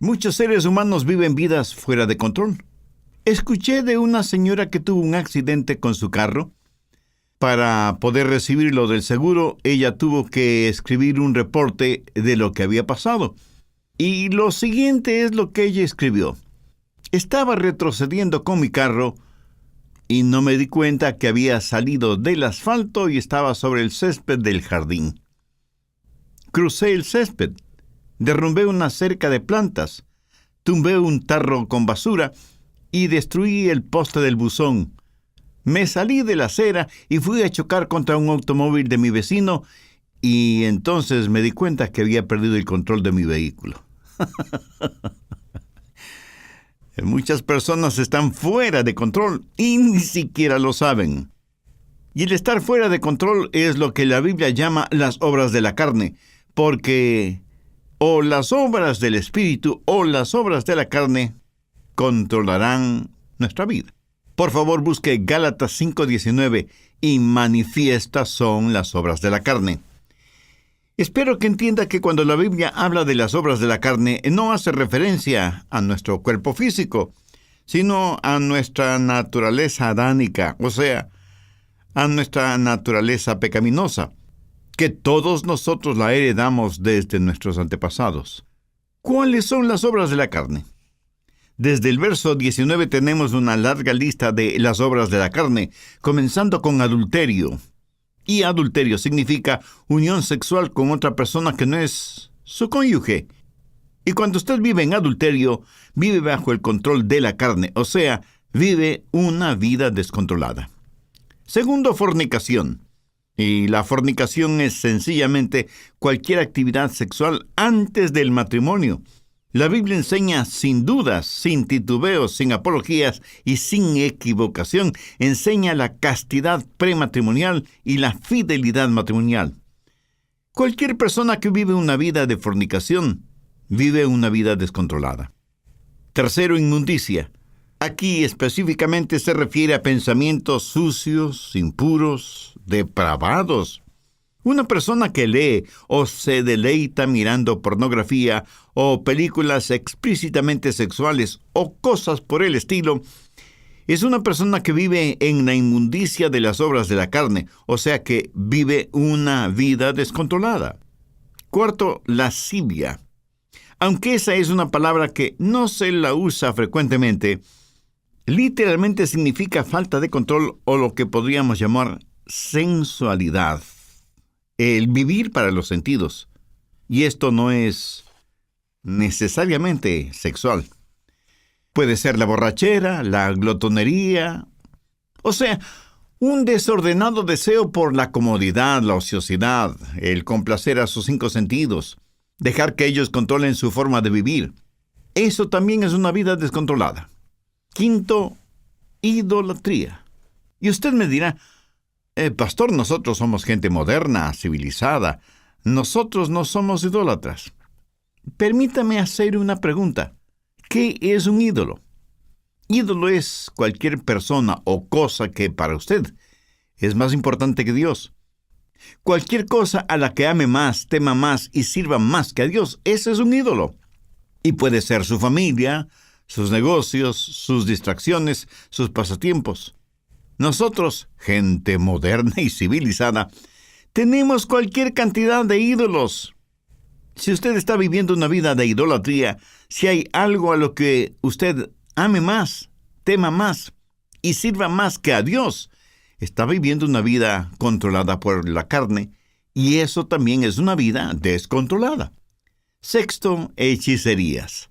Muchos seres humanos viven vidas fuera de control. Escuché de una señora que tuvo un accidente con su carro. Para poder recibirlo del seguro, ella tuvo que escribir un reporte de lo que había pasado. Y lo siguiente es lo que ella escribió. Estaba retrocediendo con mi carro y no me di cuenta que había salido del asfalto y estaba sobre el césped del jardín. Crucé el césped, derrumbé una cerca de plantas, tumbé un tarro con basura y destruí el poste del buzón. Me salí de la acera y fui a chocar contra un automóvil de mi vecino y entonces me di cuenta que había perdido el control de mi vehículo. Muchas personas están fuera de control y ni siquiera lo saben. Y el estar fuera de control es lo que la Biblia llama las obras de la carne, porque o las obras del Espíritu o las obras de la carne controlarán nuestra vida. Por favor, busque Gálatas 5:19 y manifiestas son las obras de la carne. Espero que entienda que cuando la Biblia habla de las obras de la carne, no hace referencia a nuestro cuerpo físico, sino a nuestra naturaleza adánica, o sea, a nuestra naturaleza pecaminosa, que todos nosotros la heredamos desde nuestros antepasados. ¿Cuáles son las obras de la carne? Desde el verso 19 tenemos una larga lista de las obras de la carne, comenzando con adulterio. Y adulterio significa unión sexual con otra persona que no es su cónyuge. Y cuando usted vive en adulterio, vive bajo el control de la carne, o sea, vive una vida descontrolada. Segundo, fornicación. Y la fornicación es sencillamente cualquier actividad sexual antes del matrimonio. La Biblia enseña sin dudas, sin titubeos, sin apologías y sin equivocación. Enseña la castidad prematrimonial y la fidelidad matrimonial. Cualquier persona que vive una vida de fornicación, vive una vida descontrolada. Tercero, inmundicia. Aquí específicamente se refiere a pensamientos sucios, impuros, depravados. Una persona que lee o se deleita mirando pornografía o películas explícitamente sexuales o cosas por el estilo, es una persona que vive en la inmundicia de las obras de la carne, o sea que vive una vida descontrolada. Cuarto, lascivia. Aunque esa es una palabra que no se la usa frecuentemente, literalmente significa falta de control o lo que podríamos llamar sensualidad. El vivir para los sentidos. Y esto no es necesariamente sexual. Puede ser la borrachera, la glotonería, o sea, un desordenado deseo por la comodidad, la ociosidad, el complacer a sus 5 sentidos, dejar que ellos controlen su forma de vivir. Eso también es una vida descontrolada. Quinto, idolatría. Y usted me dirá, pastor, nosotros somos gente moderna, civilizada. Nosotros no somos idólatras. Permítame hacer una pregunta. ¿Qué es un ídolo? Ídolo es cualquier persona o cosa que para usted es más importante que Dios. Cualquier cosa a la que ame más, tema más y sirva más que a Dios, ese es un ídolo. Y puede ser su familia, sus negocios, sus distracciones, sus pasatiempos. Nosotros, gente moderna y civilizada, tenemos cualquier cantidad de ídolos. Si usted está viviendo una vida de idolatría, si hay algo a lo que usted ame más, tema más y sirva más que a Dios, está viviendo una vida controlada por la carne, y eso también es una vida descontrolada. Sexto, hechicerías.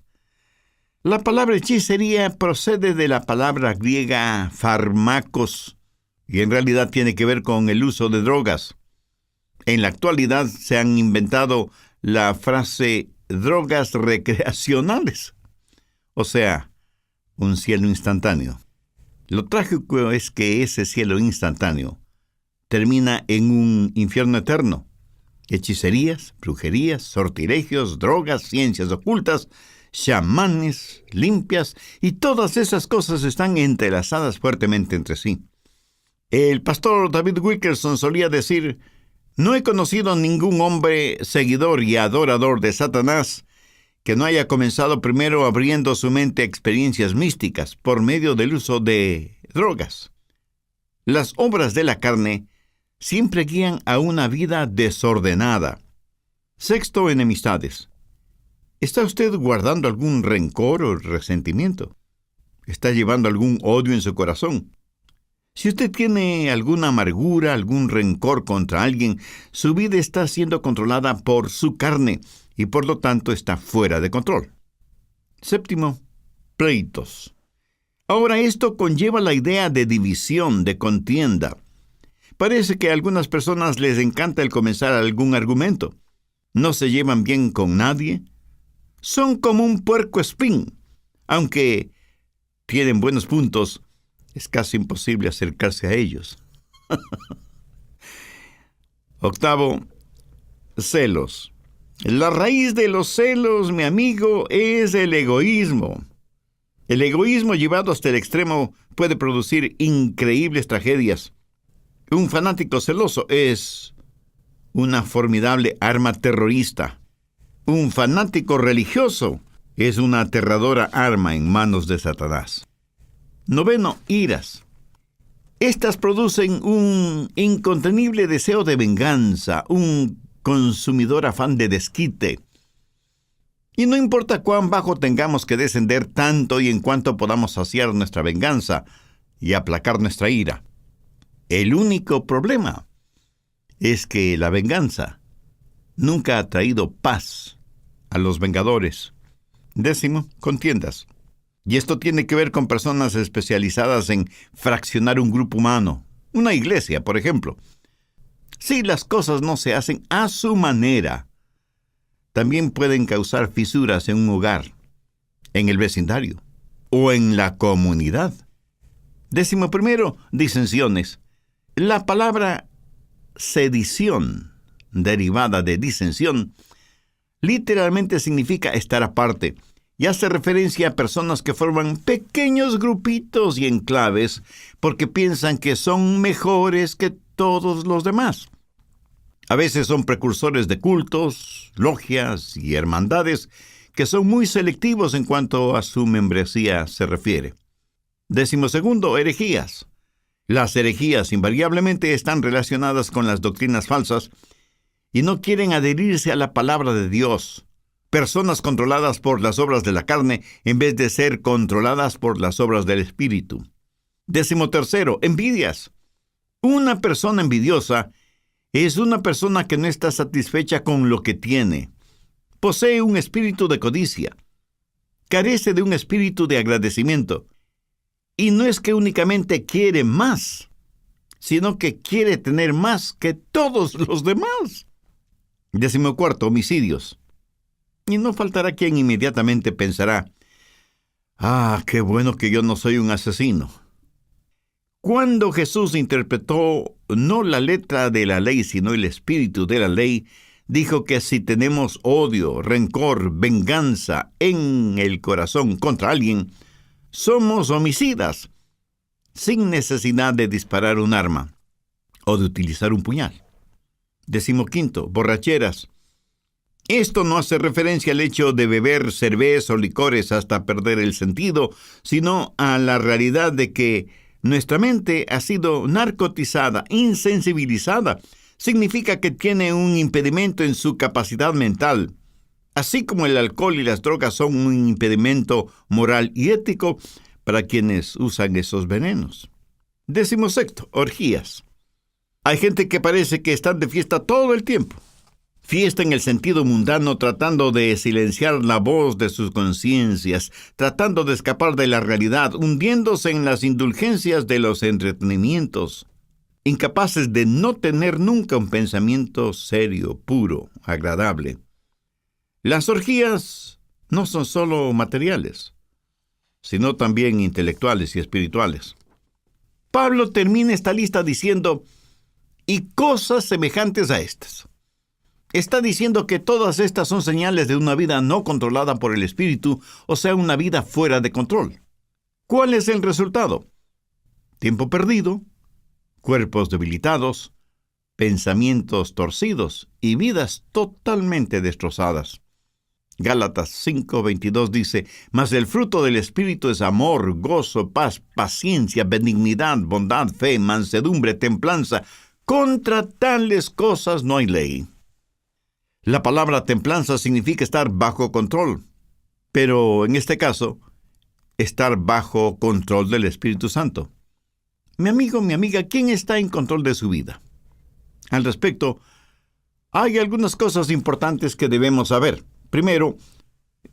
La palabra hechicería procede de la palabra griega fármacos y en realidad tiene que ver con el uso de drogas. En la actualidad se han inventado la frase drogas recreacionales, o sea, un cielo instantáneo. Lo trágico es que ese cielo instantáneo termina en un infierno eterno. Hechicerías, brujerías, sortilegios, drogas, ciencias ocultas, chamanes, limpias, y todas esas cosas están entrelazadas fuertemente entre sí. El pastor David Wilkerson solía decir: no he conocido a ningún hombre seguidor y adorador de Satanás que no haya comenzado primero abriendo su mente a experiencias místicas por medio del uso de drogas. Las obras de la carne siempre guían a una vida desordenada. Sexto, enemistades. ¿Está usted guardando algún rencor o resentimiento? ¿Está llevando algún odio en su corazón? Si usted tiene alguna amargura, algún rencor contra alguien, su vida está siendo controlada por su carne y por lo tanto está fuera de control. Séptimo, pleitos. Ahora esto conlleva la idea de división, de contienda. Parece que a algunas personas les encanta el comenzar algún argumento. No se llevan bien con nadie. Son como un puercoespín. Aunque tienen buenos puntos, es casi imposible acercarse a ellos. Octavo, celos. La raíz de los celos, mi amigo, es el egoísmo. El egoísmo llevado hasta el extremo puede producir increíbles tragedias. Un fanático celoso es una formidable arma terrorista. Un fanático religioso es una aterradora arma en manos de Satanás. Noveno, iras. Estas producen un incontenible deseo de venganza, un consumidor afán de desquite. Y no importa cuán bajo tengamos que descender tanto y en cuanto podamos saciar nuestra venganza y aplacar nuestra ira. El único problema es que la venganza nunca ha traído paz a los vengadores. Décimo, contiendas. Y esto tiene que ver con personas especializadas en fraccionar un grupo humano, una iglesia, por ejemplo. Si las cosas no se hacen a su manera, también pueden causar fisuras en un hogar, en el vecindario o en la comunidad. Décimo primero, disensiones. La palabra sedición, derivada de disensión, literalmente significa estar aparte y hace referencia a personas que forman pequeños grupitos y enclaves porque piensan que son mejores que todos los demás. A veces son precursores de cultos, logias y hermandades que son muy selectivos en cuanto a su membresía se refiere. Décimo segundo, herejías. Las herejías invariablemente están relacionadas con las doctrinas falsas y no quieren adherirse a la palabra de Dios. Personas controladas por las obras de la carne en vez de ser controladas por las obras del Espíritu. Décimo tercero, envidias. Una persona envidiosa es una persona que no está satisfecha con lo que tiene. Posee un espíritu de codicia. Carece de un espíritu de agradecimiento. Y no es que únicamente quiere más, sino que quiere tener más que todos los demás. Décimo cuarto, homicidios. Y no faltará quien inmediatamente pensará, qué bueno que yo no soy un asesino. Cuando Jesús interpretó no la letra de la ley, sino el espíritu de la ley, dijo que si tenemos odio, rencor, venganza en el corazón contra alguien, somos homicidas, sin necesidad de disparar un arma o de utilizar un puñal. Décimo quinto, borracheras. Esto no hace referencia al hecho de beber cerveza o licores hasta perder el sentido, sino a la realidad de que nuestra mente ha sido narcotizada, insensibilizada. Significa que tiene un impedimento en su capacidad mental. Así como el alcohol y las drogas son un impedimento moral y ético para quienes usan esos venenos. Décimo sexto, orgías. Hay gente que parece que están de fiesta todo el tiempo. Fiesta en el sentido mundano, tratando de silenciar la voz de sus conciencias, tratando de escapar de la realidad, hundiéndose en las indulgencias de los entretenimientos, incapaces de no tener nunca un pensamiento serio, puro, agradable. Las orgías no son solo materiales, sino también intelectuales y espirituales. Pablo termina esta lista diciendo, y cosas semejantes a estas. Está diciendo que todas estas son señales de una vida no controlada por el Espíritu, o sea, una vida fuera de control. ¿Cuál es el resultado? Tiempo perdido, cuerpos debilitados, pensamientos torcidos y vidas totalmente destrozadas. Gálatas 5:22 dice, mas el fruto del Espíritu es amor, gozo, paz, paciencia, benignidad, bondad, fe, mansedumbre, templanza. Contra tales cosas no hay ley. La palabra templanza significa estar bajo control, pero en este caso, estar bajo control del Espíritu Santo. Mi amigo, mi amiga, ¿quién está en control de su vida? Al respecto, hay algunas cosas importantes que debemos saber. Primero,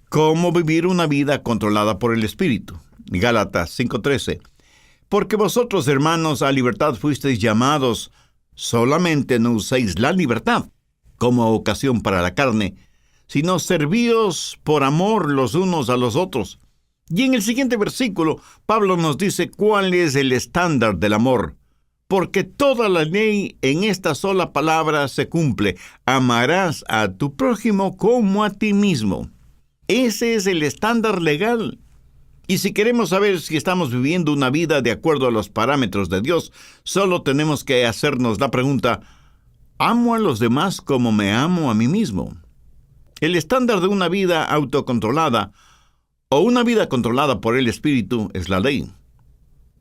cómo vivir una vida controlada por el Espíritu. Gálatas 5:13. Porque vosotros, hermanos, a libertad fuisteis llamados, solamente no uséis la libertad como ocasión para la carne, sino servíos por amor los unos a los otros. Y en el siguiente versículo, Pablo nos dice cuál es el estándar del amor. Porque toda la ley en esta sola palabra se cumple. Amarás a tu prójimo como a ti mismo. Ese es el estándar legal. Y si queremos saber si estamos viviendo una vida de acuerdo a los parámetros de Dios, solo tenemos que hacernos la pregunta, ¿amo a los demás como me amo a mí mismo? El estándar de una vida autocontrolada o una vida controlada por el Espíritu es la ley.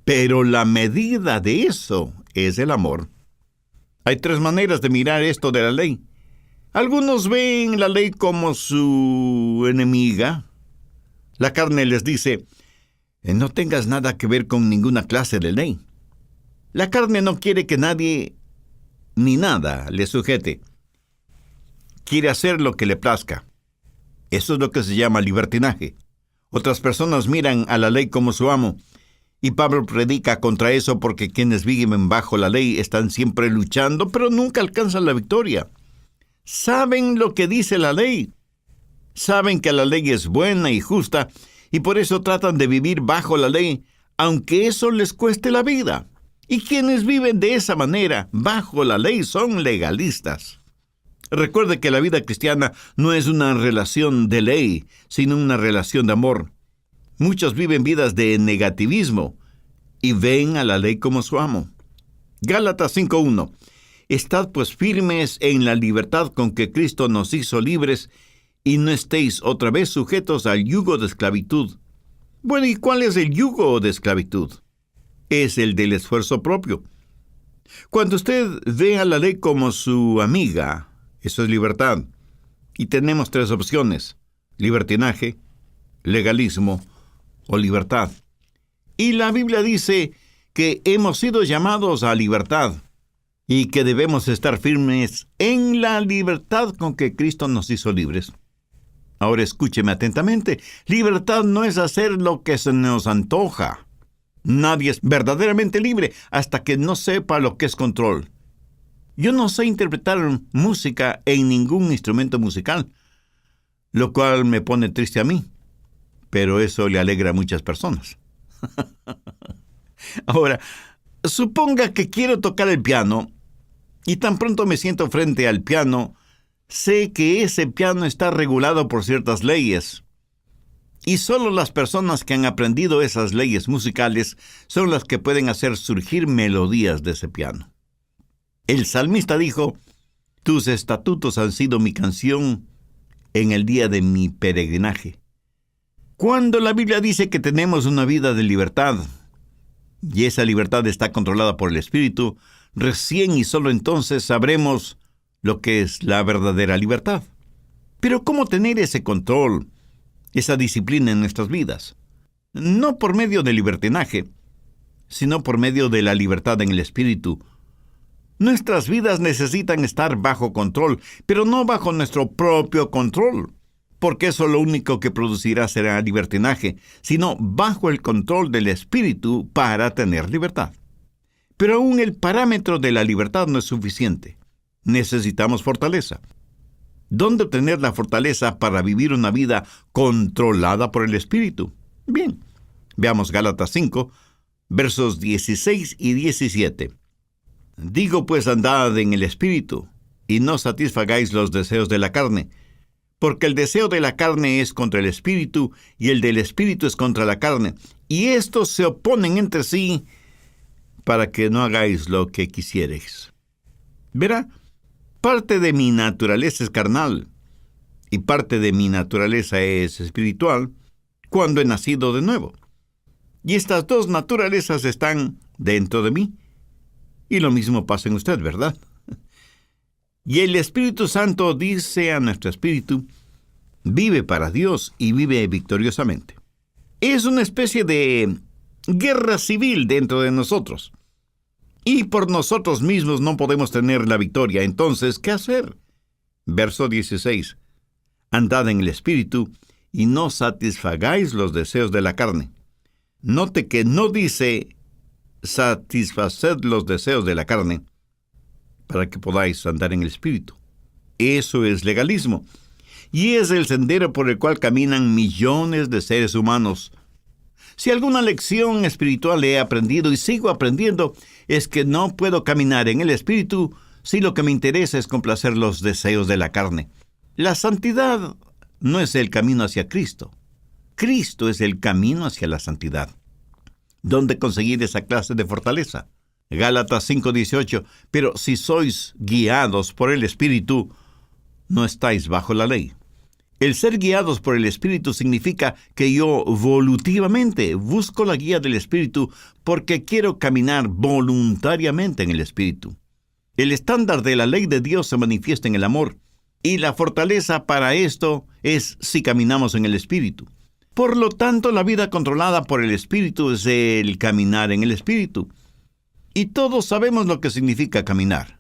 Pero la medida de eso es el amor. Hay tres maneras de mirar esto de la ley. Algunos ven la ley como su enemiga. La carne les dice, no tengas nada que ver con ninguna clase de ley. La carne no quiere que nadie ni nada le sujete. Quiere hacer lo que le plazca. Eso es lo que se llama libertinaje. Otras personas miran a la ley como su amo. Y Pablo predica contra eso porque quienes viven bajo la ley están siempre luchando, pero nunca alcanzan la victoria. Saben lo que dice la ley. Saben que la ley es buena y justa, y por eso tratan de vivir bajo la ley, aunque eso les cueste la vida. Y quienes viven de esa manera, bajo la ley, son legalistas. Recuerde que la vida cristiana no es una relación de ley, sino una relación de amor. Muchos viven vidas de negativismo y ven a la ley como su amo. Gálatas 5:1. Estad pues firmes en la libertad con que Cristo nos hizo libres y no estéis otra vez sujetos al yugo de esclavitud. Bueno, ¿y cuál es el yugo de esclavitud? Es el del esfuerzo propio. Cuando usted ve a la ley como su amiga, eso es libertad. Y tenemos tres opciones: libertinaje, legalismo o libertad. Y la Biblia dice que hemos sido llamados a libertad y que debemos estar firmes en la libertad con que Cristo nos hizo libres. Ahora escúcheme atentamente. Libertad no es hacer lo que se nos antoja. Nadie es verdaderamente libre hasta que no sepa lo que es control. Yo no sé interpretar música en ningún instrumento musical, lo cual me pone triste a mí, pero eso le alegra a muchas personas. Ahora, suponga que quiero tocar el piano y tan pronto me siento frente al piano, sé que ese piano está regulado por ciertas leyes. Y solo las personas que han aprendido esas leyes musicales son las que pueden hacer surgir melodías de ese piano. El salmista dijo, tus estatutos han sido mi canción en el día de mi peregrinaje. Cuando la Biblia dice que tenemos una vida de libertad, y esa libertad está controlada por el Espíritu, recién y solo entonces sabremos lo que es la verdadera libertad. Pero ¿cómo tener ese control, esa disciplina en nuestras vidas? No por medio del libertinaje, sino por medio de la libertad en el Espíritu. Nuestras vidas necesitan estar bajo control, pero no bajo nuestro propio control, porque eso lo único que producirá será libertinaje, sino bajo el control del Espíritu para tener libertad. Pero aún el parámetro de la libertad no es suficiente. Necesitamos fortaleza. ¿Dónde obtener la fortaleza para vivir una vida controlada por el Espíritu? Bien, veamos Gálatas 5, versos 16 y 17. Digo pues, andad en el Espíritu, y no satisfagáis los deseos de la carne, porque el deseo de la carne es contra el Espíritu, y el del Espíritu es contra la carne, y estos se oponen entre sí, para que no hagáis lo que quisiereis. Verá, parte de mi naturaleza es carnal. y parte de mi naturaleza es espiritual cuando he nacido de nuevo. Y estas dos naturalezas están dentro de mí. Y lo mismo pasa en usted, ¿verdad? Y el Espíritu Santo dice a nuestro espíritu, vive para Dios y vive victoriosamente. Es una especie de guerra civil dentro de nosotros. Y por nosotros mismos no podemos tener la victoria. Entonces, ¿qué hacer? Verso 16. Andad en el Espíritu y no satisfagáis los deseos de la carne. Note que no dice satisfaced los deseos de la carne para que podáis andar en el Espíritu. Eso es legalismo. Y es el sendero por el cual caminan millones de seres humanos. Si alguna lección espiritual he aprendido y sigo aprendiendo, es que no puedo caminar en el Espíritu si lo que me interesa es complacer los deseos de la carne. La santidad no es el camino hacia Cristo. Cristo es el camino hacia la santidad. ¿Dónde conseguir esa clase de fortaleza? Gálatas 5:18. Pero si sois guiados por el Espíritu, no estáis bajo la ley. El ser guiados por el Espíritu significa que yo voluntariamente busco la guía del Espíritu porque quiero caminar voluntariamente en el Espíritu. El estándar de la ley de Dios se manifiesta en el amor, y la fortaleza para esto es si caminamos en el Espíritu. Por lo tanto, la vida controlada por el Espíritu es el caminar en el Espíritu. Y todos sabemos lo que significa caminar,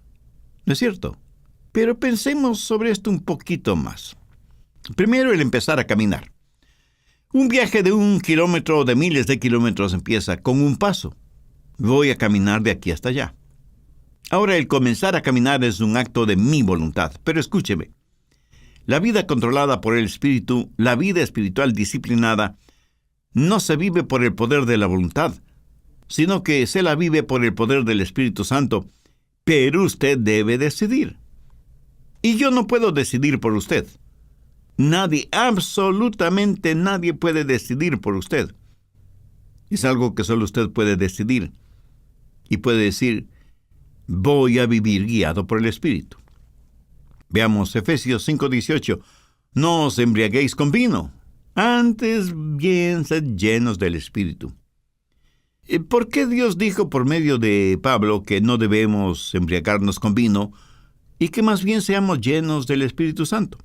¿no es cierto? Pero pensemos sobre esto un poquito más. Primero, el empezar a caminar. Un viaje de 1 kilómetro o de miles de kilómetros empieza con un paso. Voy a caminar de aquí hasta allá. Ahora, el comenzar a caminar es un acto de mi voluntad. Pero escúcheme. La vida controlada por el Espíritu, la vida espiritual disciplinada, no se vive por el poder de la voluntad, sino que se la vive por el poder del Espíritu Santo. Pero usted debe decidir. Y yo no puedo decidir por usted. Nadie, absolutamente nadie puede decidir por usted. Es algo que solo usted puede decidir. Y puede decir, voy a vivir guiado por el Espíritu. Veamos Efesios 5:18. No os embriaguéis con vino, antes bien sed llenos del Espíritu. ¿Por qué Dios dijo por medio de Pablo que no debemos embriagarnos con vino y que más bien seamos llenos del Espíritu Santo?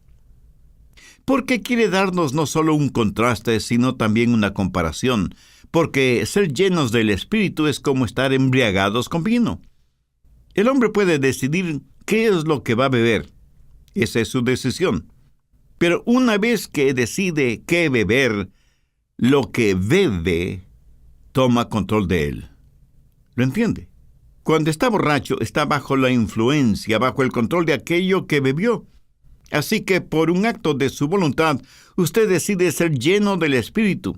Porque quiere darnos no solo un contraste, sino también una comparación, porque ser llenos del Espíritu es como estar embriagados con vino. El hombre puede decidir qué es lo que va a beber. Esa es su decisión. Pero una vez que decide qué beber, lo que bebe toma control de él. ¿Lo entiende? Cuando está borracho, está bajo la influencia, bajo el control de aquello que bebió. Así que por un acto de su voluntad, usted decide ser lleno del Espíritu.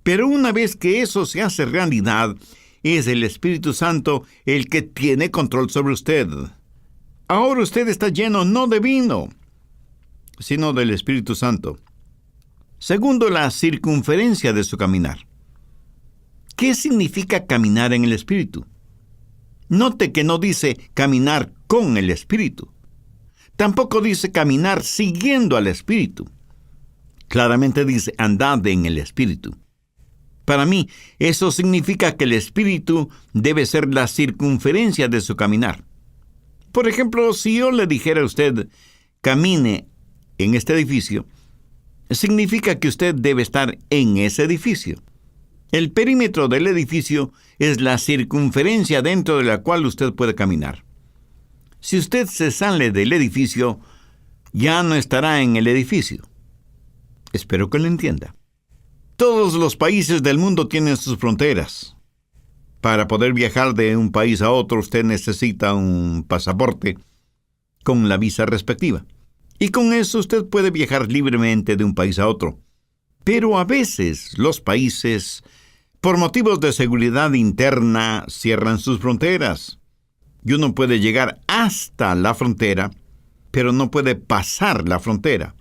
Pero una vez que eso se hace realidad, es el Espíritu Santo el que tiene control sobre usted. Ahora usted está lleno no de vino, sino del Espíritu Santo. Segundo, la circunferencia de su caminar. ¿Qué significa caminar en el Espíritu? Note que no dice caminar con el Espíritu. Tampoco dice caminar siguiendo al Espíritu. Claramente dice andad en el Espíritu. Para mí, eso significa que el Espíritu debe ser la circunferencia de su caminar. Por ejemplo, si yo le dijera a usted, camine en este edificio, significa que usted debe estar en ese edificio. El perímetro del edificio es la circunferencia dentro de la cual usted puede caminar. Si usted se sale del edificio, ya no estará en el edificio. Espero que lo entienda. Todos los países del mundo tienen sus fronteras. Para poder viajar de un país a otro, usted necesita un pasaporte con la visa respectiva. Y con eso usted puede viajar libremente de un país a otro. Pero a veces los países, por motivos de seguridad interna, cierran sus fronteras. Y uno puede llegar hasta la frontera, pero no puede pasar la frontera.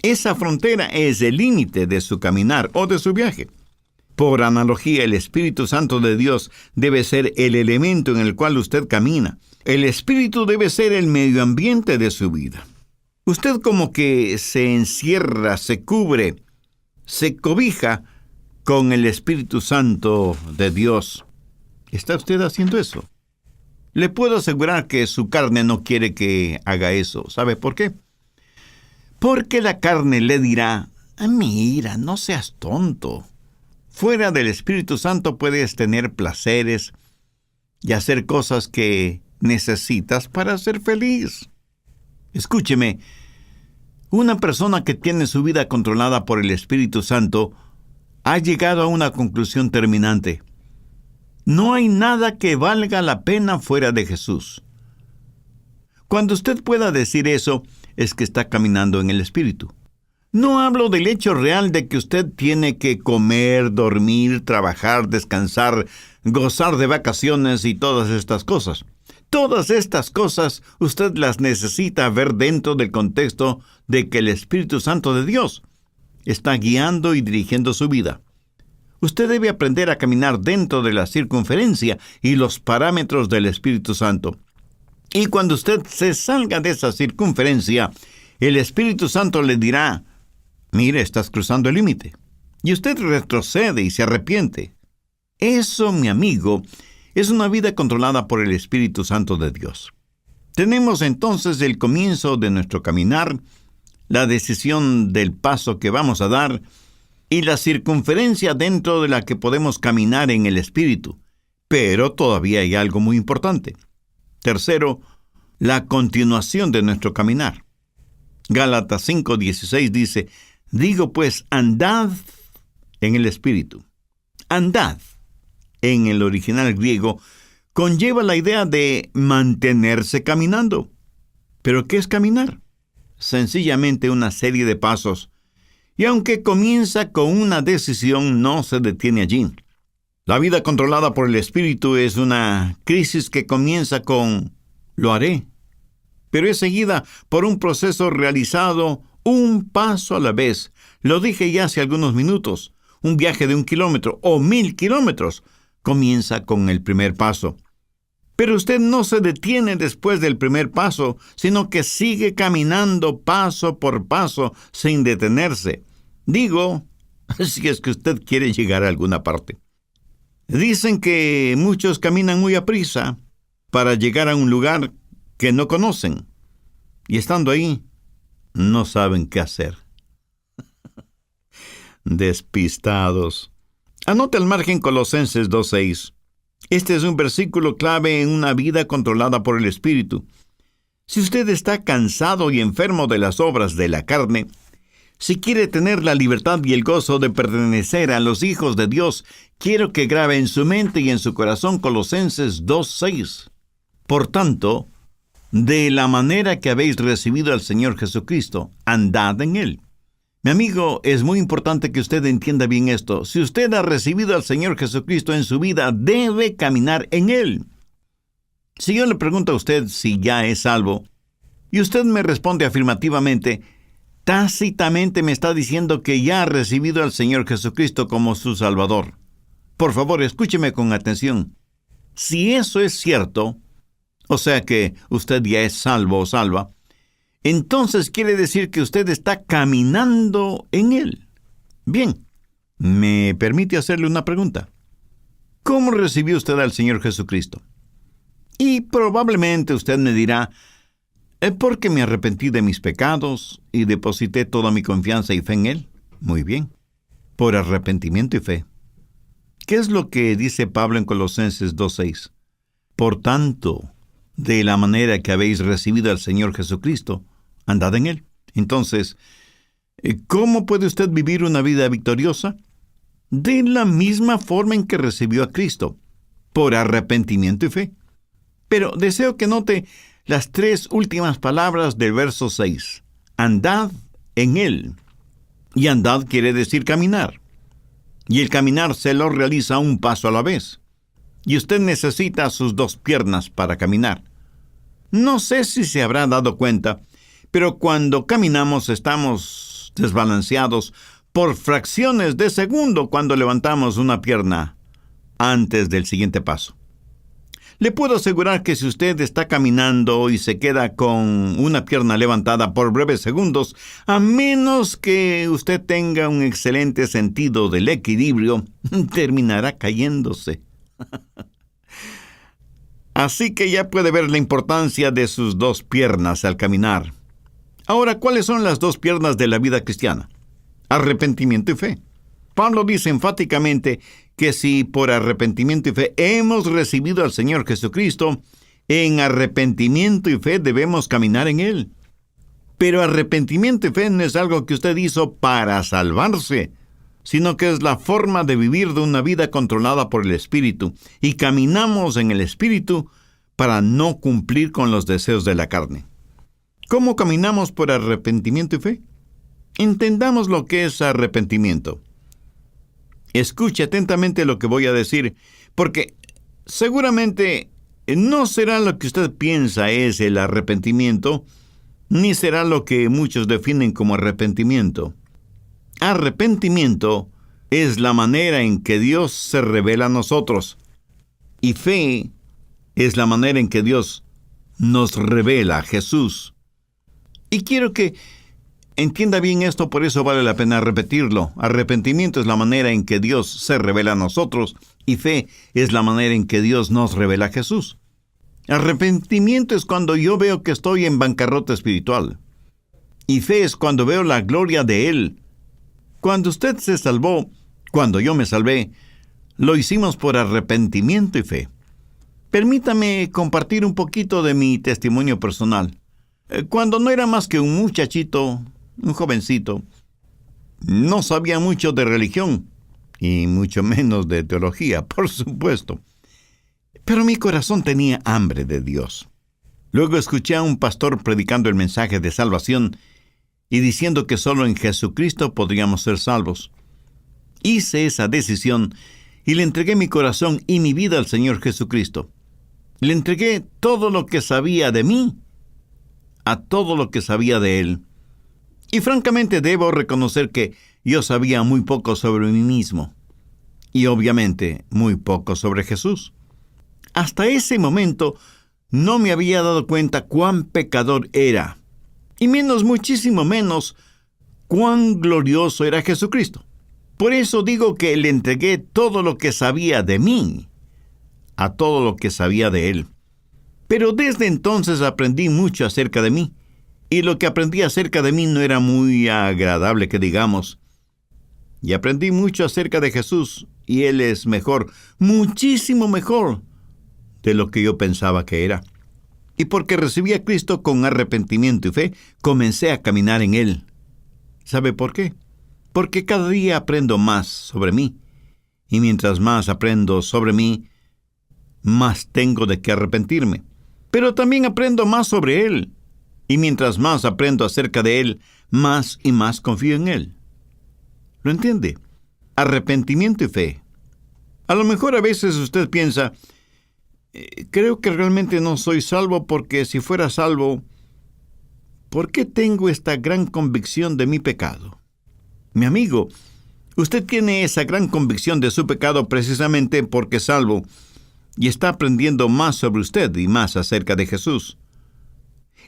Esa frontera es el límite de su caminar o de su viaje. Por analogía, el Espíritu Santo de Dios debe ser el elemento en el cual usted camina. El Espíritu debe ser el medio ambiente de su vida. Usted como que se encierra, se cubre, se cobija con el Espíritu Santo de Dios. ¿Está usted haciendo eso? Le puedo asegurar que su carne no quiere que haga eso. ¿Sabe por qué? Porque la carne le dirá: mira, no seas tonto. Fuera del Espíritu Santo puedes tener placeres y hacer cosas que necesitas para ser feliz. Escúcheme, una persona que tiene su vida controlada por el Espíritu Santo ha llegado a una conclusión terminante. No hay nada que valga la pena fuera de Jesús. Cuando usted pueda decir eso, es que está caminando en el Espíritu. No hablo del hecho real de que usted tiene que comer, dormir, trabajar, descansar, gozar de vacaciones y todas estas cosas. Todas estas cosas usted las necesita ver dentro del contexto de que el Espíritu Santo de Dios está guiando y dirigiendo su vida. Usted debe aprender a caminar dentro de la circunferencia y los parámetros del Espíritu Santo. Y cuando usted se salga de esa circunferencia, el Espíritu Santo le dirá: mire, estás cruzando el límite. Y usted retrocede y se arrepiente. Eso, mi amigo, es una vida controlada por el Espíritu Santo de Dios. Tenemos entonces el comienzo de nuestro caminar, la decisión del paso que vamos a dar y la circunferencia dentro de la que podemos caminar en el Espíritu. Pero todavía hay algo muy importante. Tercero, la continuación de nuestro caminar. Gálatas 5:16 dice: digo pues, andad en el Espíritu. Andad, en el original griego, conlleva la idea de mantenerse caminando. ¿Pero qué es caminar? Sencillamente una serie de pasos. Y aunque comienza con una decisión, no se detiene allí. La vida controlada por el Espíritu es una crisis que comienza con «lo haré», pero es seguida por un proceso realizado un paso a la vez. Lo dije ya hace algunos minutos. Un viaje de 1 kilómetro o 1000 kilómetros comienza con el primer paso. Pero usted no se detiene después del primer paso, sino que sigue caminando paso por paso sin detenerse. Digo, si es que usted quiere llegar a alguna parte. Dicen que muchos caminan muy aprisa para llegar a un lugar que no conocen. Y estando ahí, no saben qué hacer. Despistados. Anote al margen Colosenses 2:6. Este es un versículo clave en una vida controlada por el Espíritu. Si usted está cansado y enfermo de las obras de la carne, si quiere tener la libertad y el gozo de pertenecer a los hijos de Dios, quiero que grabe en su mente y en su corazón Colosenses 2:6. Por tanto, de la manera que habéis recibido al Señor Jesucristo, andad en Él. Mi amigo, es muy importante que usted entienda bien esto. Si usted ha recibido al Señor Jesucristo en su vida, debe caminar en Él. Si yo le pregunto a usted si ya es salvo, y usted me responde afirmativamente, tácitamente me está diciendo que ya ha recibido al Señor Jesucristo como su Salvador. Por favor, escúcheme con atención. Si eso es cierto, o sea que usted ya es salvo o salva, entonces quiere decir que usted está caminando en Él. Bien, ¿me permite hacerle una pregunta? ¿Cómo recibió usted al Señor Jesucristo? Y probablemente usted me dirá, porque me arrepentí de mis pecados y deposité toda mi confianza y fe en Él. Muy bien, por arrepentimiento y fe. ¿Qué es lo que dice Pablo en Colosenses 2:6? Por tanto, de la manera que habéis recibido al Señor Jesucristo, andad en Él. Entonces, ¿cómo puede usted vivir una vida victoriosa? De la misma forma en que recibió a Cristo, por arrepentimiento y fe. Pero deseo que note las 3 últimas palabras del verso 6. Andad en Él. Y andad quiere decir caminar. Y el caminar se lo realiza un paso a la vez. Y usted necesita sus 2 piernas para caminar. No sé si se habrá dado cuenta, pero cuando caminamos estamos desbalanceados por fracciones de segundo cuando levantamos una pierna antes del siguiente paso. Le puedo asegurar que si usted está caminando y se queda con una pierna levantada por breves segundos, a menos que usted tenga un excelente sentido del equilibrio, terminará cayéndose. Así que ya puede ver la importancia de sus dos piernas al caminar. Ahora, ¿cuáles son las dos piernas de la vida cristiana? Arrepentimiento y fe. Pablo dice enfáticamente que si por arrepentimiento y fe hemos recibido al Señor Jesucristo, en arrepentimiento y fe debemos caminar en Él. Pero arrepentimiento y fe no es algo que usted hizo para salvarse, sino que es la forma de vivir de una vida controlada por el Espíritu, y caminamos en el Espíritu para no cumplir con los deseos de la carne. ¿Cómo caminamos por arrepentimiento y fe? Entendamos lo que es arrepentimiento. Escuche atentamente lo que voy a decir, porque seguramente no será lo que usted piensa es el arrepentimiento, ni será lo que muchos definen como arrepentimiento. Arrepentimiento es la manera en que Dios se revela a nosotros, y fe es la manera en que Dios nos revela a Jesús. Y quiero que entienda bien esto, por eso vale la pena repetirlo. Arrepentimiento es la manera en que Dios se revela a nosotros, y fe es la manera en que Dios nos revela a Jesús. Arrepentimiento es cuando yo veo que estoy en bancarrota espiritual, y fe es cuando veo la gloria de Él. Cuando usted se salvó, cuando yo me salvé, lo hicimos por arrepentimiento y fe. Permítame compartir un poquito de mi testimonio personal. Cuando no era más que un muchachito, un jovencito, no sabía mucho de religión, y mucho menos de teología, por supuesto. Pero mi corazón tenía hambre de Dios. Luego escuché a un pastor predicando el mensaje de salvación y diciendo que solo en Jesucristo podríamos ser salvos. Hice esa decisión y le entregué mi corazón y mi vida al Señor Jesucristo. Le entregué todo lo que sabía de mí a todo lo que sabía de Él. Y francamente debo reconocer que yo sabía muy poco sobre mí mismo. Y obviamente muy poco sobre Jesús. Hasta ese momento no me había dado cuenta cuán pecador era. Y muchísimo menos, cuán glorioso era Jesucristo. Por eso digo que le entregué todo lo que sabía de mí a todo lo que sabía de Él. Pero desde entonces aprendí mucho acerca de mí, y lo que aprendí acerca de mí no era muy agradable que digamos. Y aprendí mucho acerca de Jesús, y Él es mejor, muchísimo mejor de lo que yo pensaba que era. Y porque recibí a Cristo con arrepentimiento y fe, comencé a caminar en Él. ¿Sabe por qué? Porque cada día aprendo más sobre mí. Y mientras más aprendo sobre mí, más tengo de qué arrepentirme. Pero también aprendo más sobre Él. Y mientras más aprendo acerca de Él, más y más confío en Él. ¿Lo entiende? Arrepentimiento y fe. A lo mejor a veces usted piensa, creo que realmente no soy salvo, porque si fuera salvo, ¿por qué tengo esta gran convicción de mi pecado? Mi amigo, usted tiene esa gran convicción de su pecado precisamente porque es salvo y está aprendiendo más sobre usted y más acerca de Jesús.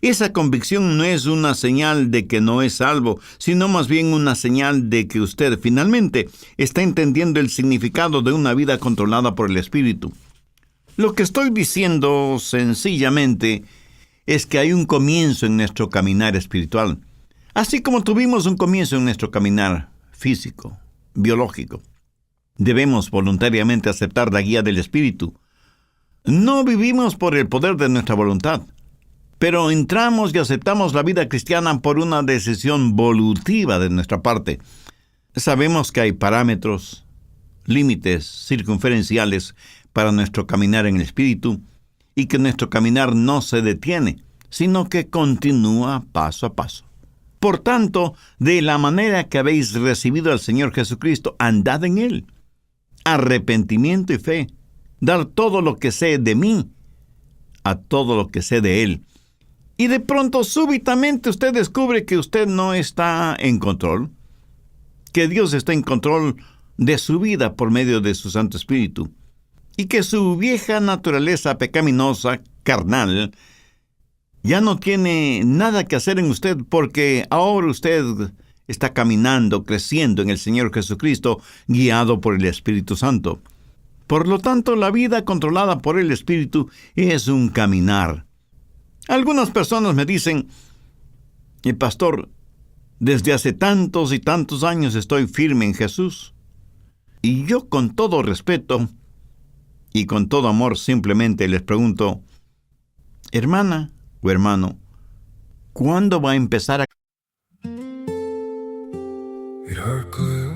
Esa convicción no es una señal de que no es salvo, sino más bien una señal de que usted finalmente está entendiendo el significado de una vida controlada por el Espíritu. Lo que estoy diciendo sencillamente es que hay un comienzo en nuestro caminar espiritual, así como tuvimos un comienzo en nuestro caminar físico, biológico. Debemos voluntariamente aceptar la guía del Espíritu. No vivimos por el poder de nuestra voluntad, pero entramos y aceptamos la vida cristiana por una decisión volutiva de nuestra parte. Sabemos que hay parámetros, límites circunferenciales para nuestro caminar en el Espíritu, y que nuestro caminar no se detiene, sino que continúa paso a paso. Por tanto, de la manera que habéis recibido al Señor Jesucristo, andad en Él. Arrepentimiento y fe. Dar todo lo que sé de mí a todo lo que sé de Él. Y de pronto, súbitamente, usted descubre que usted no está en control, que Dios está en control de su vida por medio de su Santo Espíritu. y que su vieja naturaleza pecaminosa, carnal, ya no tiene nada que hacer en usted porque ahora usted está caminando, creciendo en el Señor Jesucristo, guiado por el Espíritu Santo. Por lo tanto, la vida controlada por el Espíritu es un caminar. Algunas personas me dicen, pastor, desde hace tantos y tantos años estoy firme en Jesús. Y yo, con todo respeto y con todo amor, simplemente les pregunto, hermana o hermano, ¿cuándo va a empezar a... It hurt good,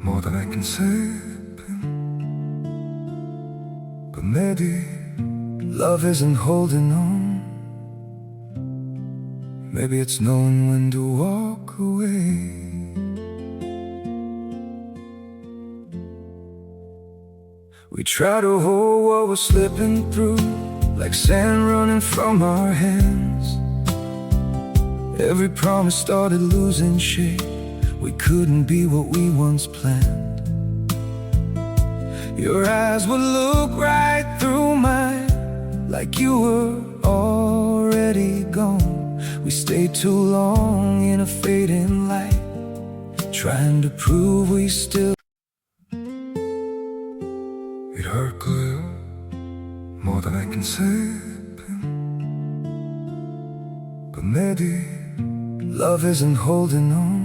more than I can say, but maybe love isn't holding on. Maybe it's knowing when to walk away. We try to hold what we're slipping through, like sand running from our hands. Every promise started losing shape. We couldn't be what we once planned. Your eyes would look right through mine, like you were already gone. We stayed too long in a fading light, trying to prove we still. It hurt good, more than I can say, but maybe love isn't holding on.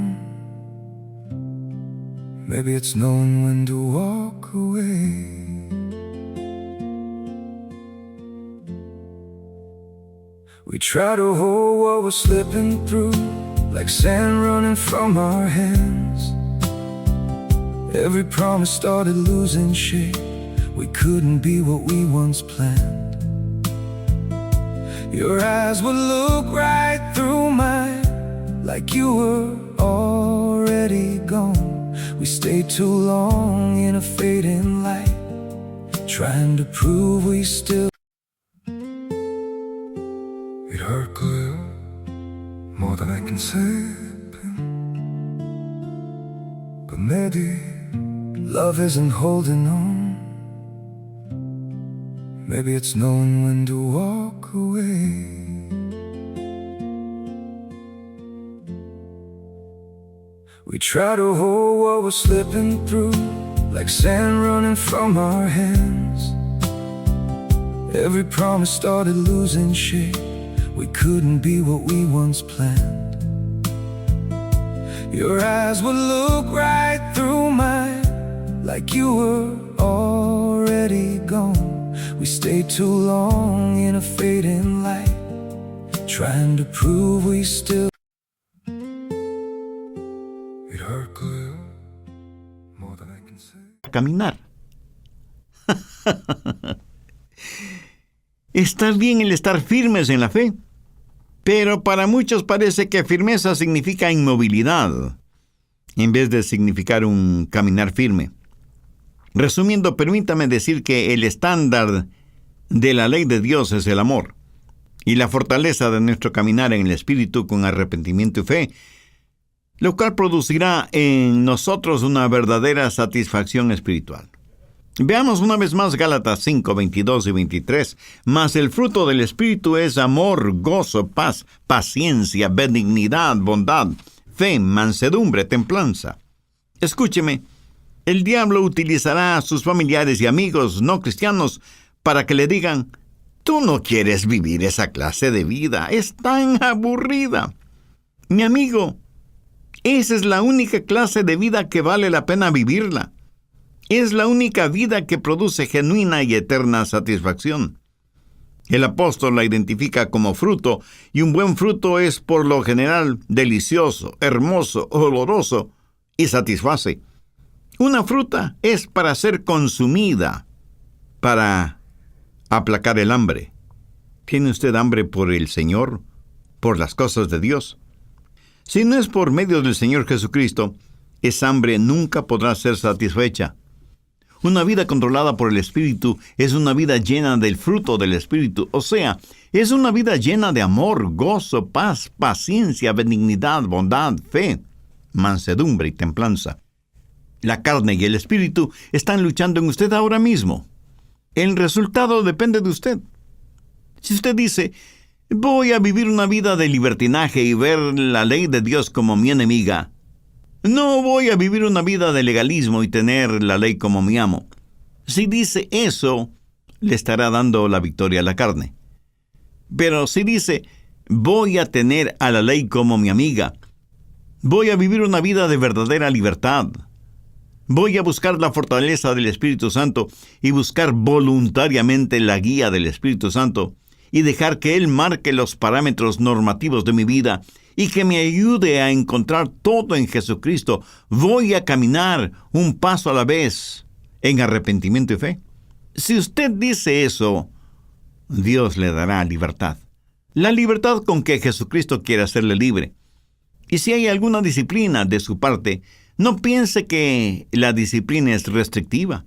Maybe it's knowing when to walk away. We try to hold what we're slipping through, like sand running from our hands. Every promise started losing shape. We couldn't be what we once planned. Your eyes would look right through mine, like you were already gone. We stayed too long in a fading light, trying to prove we still. It hurt good, more than I can say, but maybe love isn't holding on. Maybe it's knowing when to walk away. We try to hold what we're slipping through, like sand running from our hands. Every promise started losing shape. We couldn't be what we once planned. Your eyes would look right through mine, like you were already gone. We stayed too long in a fading light, trying to prove we still. Caminar. Está bien el estar firmes en la fe, pero para muchos parece que firmeza significa inmovilidad, en vez de significar un caminar firme. Resumiendo, permítame decir que el estándar de la ley de Dios es el amor, y la fortaleza de nuestro caminar en el Espíritu con arrepentimiento y fe, lo cual producirá en nosotros una verdadera satisfacción espiritual. Veamos una vez más Gálatas 5, 22 y 23. Mas el fruto del Espíritu es amor, gozo, paz, paciencia, benignidad, bondad, fe, mansedumbre, templanza. Escúcheme, el diablo utilizará a sus familiares y amigos no cristianos para que le digan, tú no quieres vivir esa clase de vida, es tan aburrida. Mi amigo, esa es la única clase de vida que vale la pena vivirla. Es la única vida que produce genuina y eterna satisfacción. El apóstol la identifica como fruto, y un buen fruto es por lo general delicioso, hermoso, oloroso y satisface. Una fruta es para ser consumida, para aplacar el hambre. ¿Tiene usted hambre por el Señor, por las cosas de Dios? Si no es por medio del Señor Jesucristo, esa hambre nunca podrá ser satisfecha. Una vida controlada por el Espíritu es una vida llena del fruto del Espíritu, o sea, es una vida llena de amor, gozo, paz, paciencia, benignidad, bondad, fe, mansedumbre y templanza. La carne y el espíritu están luchando en usted ahora mismo. El resultado depende de usted. Si usted dice, voy a vivir una vida de libertinaje y ver la ley de Dios como mi enemiga, no voy a vivir una vida de legalismo y tener la ley como mi amo. Si dice eso, le estará dando la victoria a la carne. Pero si dice, voy a tener a la ley como mi amiga, voy a vivir una vida de verdadera libertad, voy a buscar la fortaleza del Espíritu Santo y buscar voluntariamente la guía del Espíritu Santo y dejar que Él marque los parámetros normativos de mi vida y que me ayude a encontrar todo en Jesucristo, voy a caminar un paso a la vez en arrepentimiento y fe. Si usted dice eso, Dios le dará libertad. La libertad con que Jesucristo quiere hacerle libre. Y si hay alguna disciplina de su parte, no piense que la disciplina es restrictiva.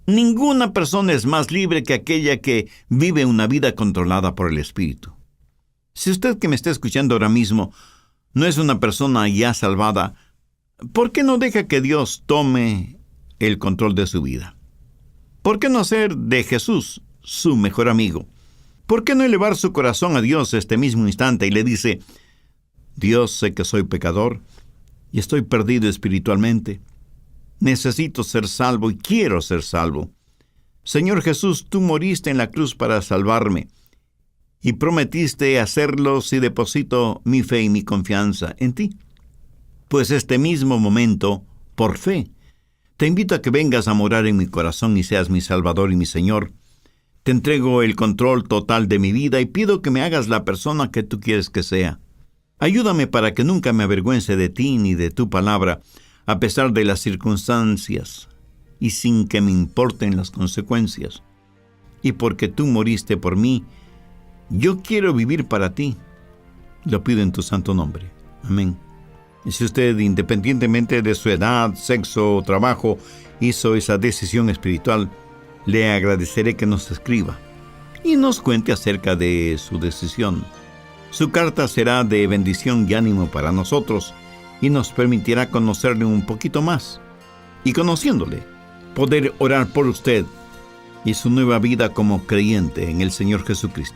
Ninguna persona es más libre que aquella que vive una vida controlada por el Espíritu. Si usted que me está escuchando ahora mismo no es una persona ya salvada, ¿por qué no deja que Dios tome el control de su vida? ¿Por qué no hacer de Jesús su mejor amigo? ¿Por qué no elevar su corazón a Dios este mismo instante y le dice, Dios, sé que soy pecador y estoy perdido espiritualmente. Necesito ser salvo y quiero ser salvo. Señor Jesús, tú moriste en la cruz para salvarme y prometiste hacerlo si deposito mi fe y mi confianza en ti. Pues este mismo momento, por fe, te invito a que vengas a morar en mi corazón y seas mi Salvador y mi Señor. Te entrego el control total de mi vida y pido que me hagas la persona que tú quieres que sea. Ayúdame para que nunca me avergüence de ti ni de tu palabra, a pesar de las circunstancias y sin que me importen las consecuencias. Y porque tú moriste por mí, yo quiero vivir para ti. Lo pido en tu santo nombre. Amén. Y si usted, independientemente de su edad, sexo o trabajo, hizo esa decisión espiritual, le agradeceré que nos escriba y nos cuente acerca de su decisión. Su carta será de bendición y ánimo para nosotros y nos permitirá conocerle un poquito más. Y conociéndole, poder orar por usted y su nueva vida como creyente en el Señor Jesucristo.